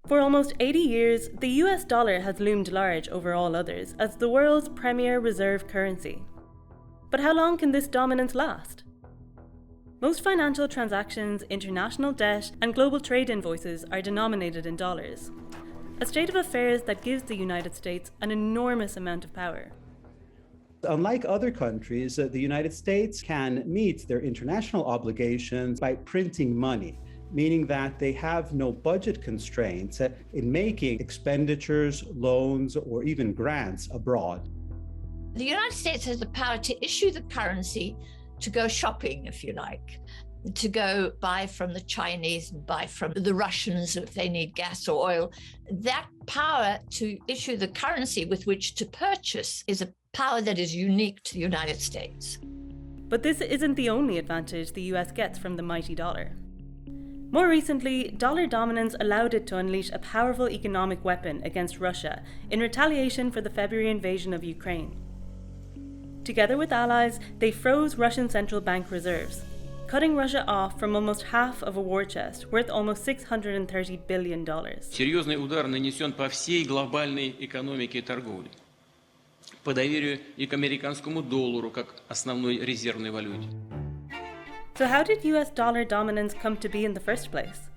For almost 80 years, the US dollar has loomed large over all others as the world's premier reserve currency. But how long can this dominance last? Most financial transactions, international debt, and global trade invoices are denominated in dollars, a state of affairs that gives the United States an enormous amount of power. Unlike other countries, the United States can meet their international obligations by printing money, meaning that they have no budget constraints in making expenditures, loans, or even grants abroad. The United States has the power to issue the currency to go shopping, if you like, to go buy from the Chinese, buy from the Russians if they need gas or oil. That power to issue the currency with which to purchase is a power that is unique to the United States. But this isn't the only advantage the US gets from the mighty dollar. More recently, dollar dominance allowed it to unleash a powerful economic weapon against Russia in retaliation for the February invasion of Ukraine. Together with allies, they froze Russian central bank reserves, cutting Russia off from almost half of a war chest worth almost $630 billion. Серьезный удар нанесен по всей глобальной экономике и торговле, по доверию и к американскому доллару как основной резервной валюте. So how did US dollar dominance come to be in the first place?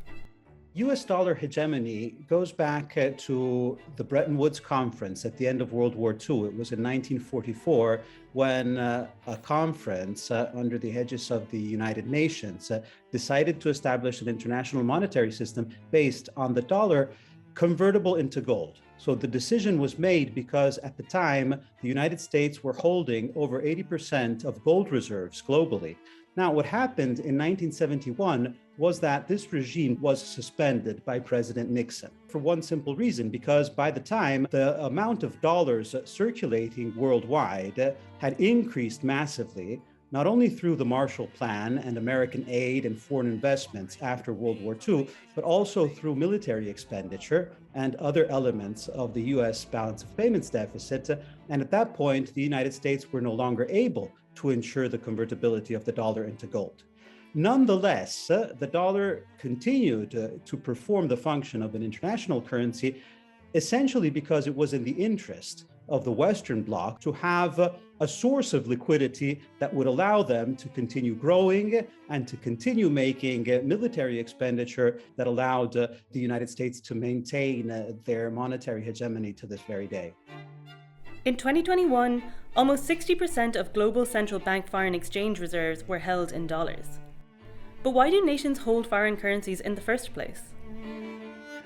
US dollar hegemony goes back to the Bretton Woods Conference at the end of World War II. It was in 1944 when a conference under the aegis of the United Nations decided to establish an international monetary system based on the dollar convertible into gold. So the decision was made because at the time, the United States were holding over 80% of gold reserves globally. Now, what happened in 1971 was that this regime was suspended by President Nixon for one simple reason, because by the time the amount of dollars circulating worldwide had increased massively, not only through the Marshall Plan and American aid and foreign investments after World War II, but also through military expenditure and other elements of the US balance of payments deficit. And at that point, the United States were no longer able to ensure the convertibility of the dollar into gold. Nonetheless, the dollar continued to perform the function of an international currency, essentially because it was in the interest of the Western Bloc to have a source of liquidity that would allow them to continue growing and to continue making military expenditure that allowed the United States to maintain their monetary hegemony to this very day. In 2021, almost 60% of global central bank foreign exchange reserves were held in dollars. But why do nations hold foreign currencies in the first place?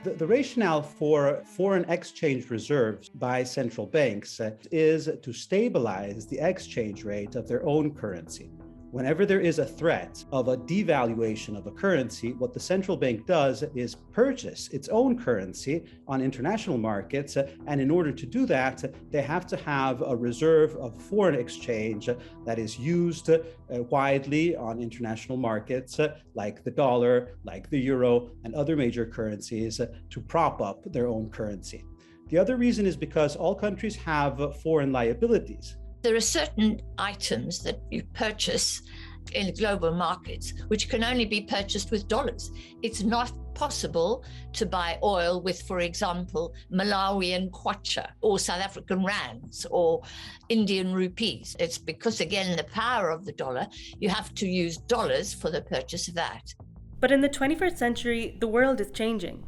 The rationale for foreign exchange reserves by central banks is to stabilize the exchange rate of their own currency. Whenever there is a threat of a devaluation of a currency, what the central bank does is purchase its own currency on international markets. And in order to do that, they have to have a reserve of foreign exchange that is used widely on international markets, like the dollar, like the euro, and other major currencies to prop up their own currency. The other reason is because all countries have foreign liabilities. There are certain items that you purchase in global markets which can only be purchased with dollars. It's not possible to buy oil with, for example, Malawian kwacha or South African rands or Indian rupees. It's because, again, the power of the dollar, you have to use dollars for the purchase of that. But in the 21st century, the world is changing.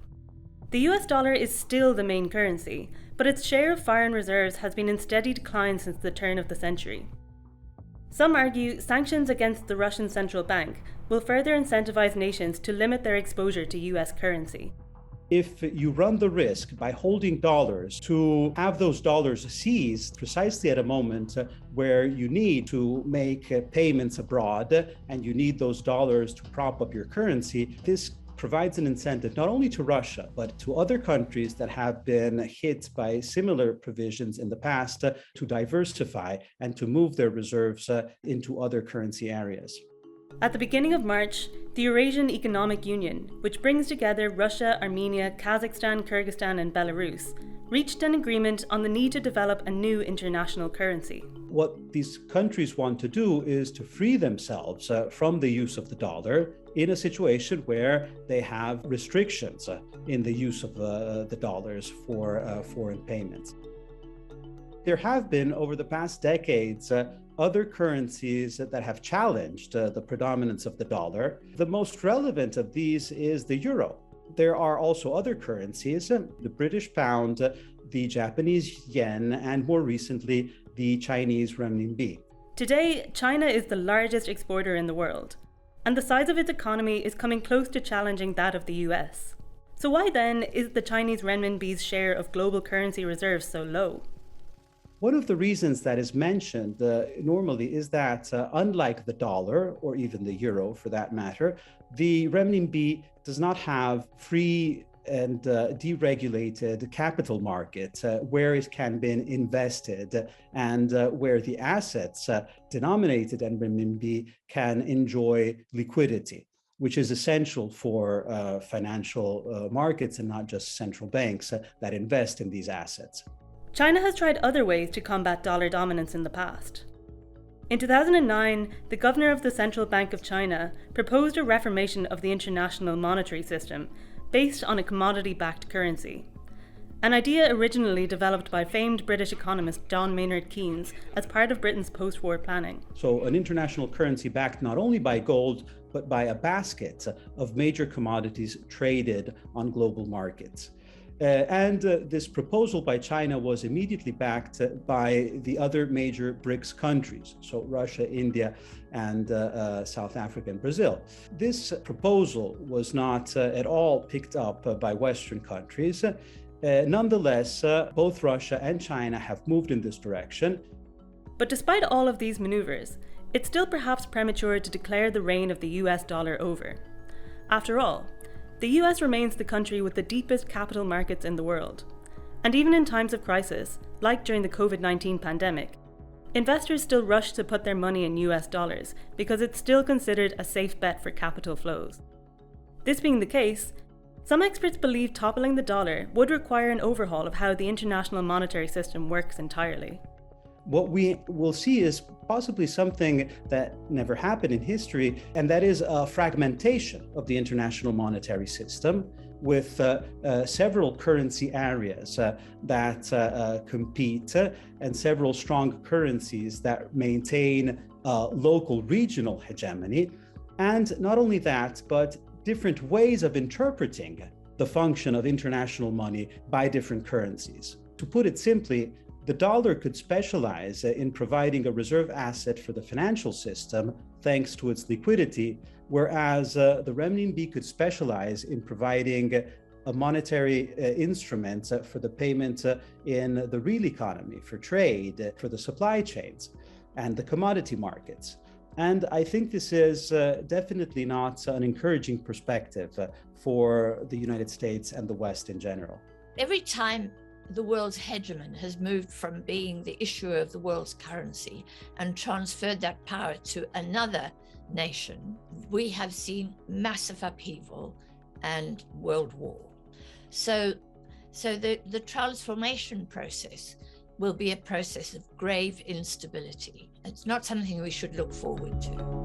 The US dollar is still the main currency, but its share of foreign reserves has been in steady decline since the turn of the century. Some argue sanctions against the Russian central bank will further incentivize nations to limit their exposure to US currency. If you run the risk by holding dollars to have those dollars seized precisely at a moment where you need to make payments abroad and you need those dollars to prop up your currency, this provides an incentive not only to Russia, but to other countries that have been hit by similar provisions in the past to diversify and to move their reserves into other currency areas. At the beginning of March, the Eurasian Economic Union, which brings together Russia, Armenia, Kazakhstan, Kyrgyzstan, and Belarus, reached an agreement on the need to develop a new international currency. What these countries want to do is to free themselves from the use of the dollar in a situation where they have restrictions in the use of the dollars for foreign payments. There have been, over the past decades, other currencies that have challenged the predominance of the dollar. The most relevant of these is the euro. There are also other currencies, the British pound, the Japanese yen, and more recently, the Chinese Renminbi. Today, China is the largest exporter in the world, and the size of its economy is coming close to challenging that of the US. So why then is the Chinese renminbi's share of global currency reserves so low? One of the reasons that is mentioned normally is that unlike the dollar, or even the euro for that matter, the renminbi does not have free and deregulated capital market where it can be invested and where the assets denominated in renminbi can enjoy liquidity, which is essential for financial markets and not just central banks that invest in these assets. China has tried other ways to combat dollar dominance in the past. In 2009, the governor of the Central Bank of China proposed a reformation of the international monetary system based on a commodity-backed currency, an idea originally developed by famed British economist John Maynard Keynes as part of Britain's post-war planning. So an international currency backed not only by gold, but by a basket of major commodities traded on global markets. This proposal by China was immediately backed by the other major BRICS countries, so Russia, India, and South Africa and Brazil. This proposal was not at all picked up by Western countries. Nonetheless, both Russia and China have moved in this direction. But despite all of these maneuvers, it's still perhaps premature to declare the reign of the US dollar over. After all, the US remains the country with the deepest capital markets in the world. And even in times of crisis, like during the COVID-19 pandemic, investors still rush to put their money in US dollars because it's still considered a safe bet for capital flows. This being the case, some experts believe toppling the dollar would require an overhaul of how the international monetary system works entirely. What we will see is possibly something that never happened in history, and that is a fragmentation of the international monetary system with several currency areas that compete and several strong currencies that maintain local regional hegemony. And not only that, but different ways of interpreting the function of international money by different currencies. To put it simply, the dollar could specialize in providing a reserve asset for the financial system thanks to its liquidity, whereas the renminbi could specialize in providing a monetary instrument for the payment in the real economy, for trade, for the supply chains and the commodity markets. And I think this is definitely not an encouraging perspective for the United States and the West in general. Every time the world's hegemon has moved from being the issuer of the world's currency and transferred that power to another nation, we have seen massive upheaval and world war. So the transformation process will be a process of grave instability. It's not something we should look forward to.